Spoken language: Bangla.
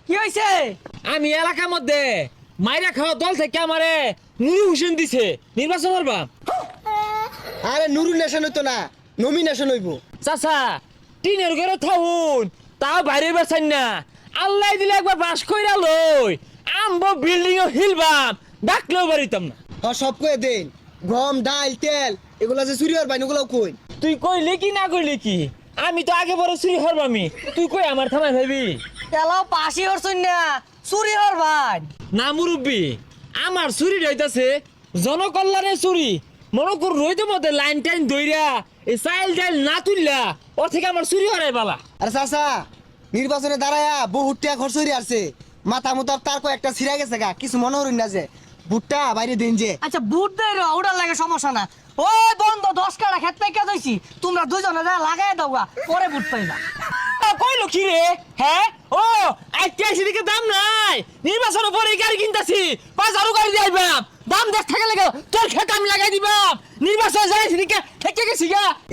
কি হইছে? আমি এলাকার মধ্যে মাইরা খাওয়া দল থেকে আমারে নুরু হোসেন দিছে নির্বাচন করবা। আরে নুরু নেশন হইতো না, নমিনেশন হইব। চাচা টিনের ঘরে থাকুন তাও বাইরে বেছেন না। আল্লাহ দিলে একবার বাস কইরা লই আমবো বিল্ডিং ও হিলবাম ডাকলেও বাড়িতাম না। সব কয়ে দেন, গম ডাল তেল এগুলা যে চুরি হওয়ার বাইন ওগুলাও কই। তুই কইলি কি না কইলি কি, আমি তো আগে বড় চুরি হরবামি, তুই কই আমার থামাই ভাবি। তেলাও পাশি হরছুন না, চুরি হর ভাই। না মুরব্বী, আমার চুরি রইতাছে জনকল্যাণের চুরি। মনে কর রইতে মধ্যে লাইন টাইন দইরা এই চাইল ডাইল না তুললা ওর থেকে আমার চুরি হরাই বালা। আরে চাচা নির্বাচনে দাঁড়ায়া বহুত টাকা খরচ হয়ে আসছে, মাথা মতো তার কয়েকটা ছিঁড়া গেছে গা, কিছু মনে হরুন না যে ভুট্টা বাইরে দিন যে। আচ্ছা বুট দেয় রে, ওটার লাগে সমস্যা না। ওই বন্ধ 10 কাটা খেত পাইকা দইছি, তোমরা দুইজনে যা লাগাই দাওগা, পরে বুট পাইবা। কইলো কি রে? হ্যাঁ ও আজকে দিকে দাম নাই, নির্বাচনের পরে গাড়ি কিনতাছি 5,000 গাড়ি যাইবাম, দাম দেখ থাকে লাগে তোর খেত আমি লাগাই দিবাম, নির্বাচন যাই সেদিকে থেকে গেছি গা।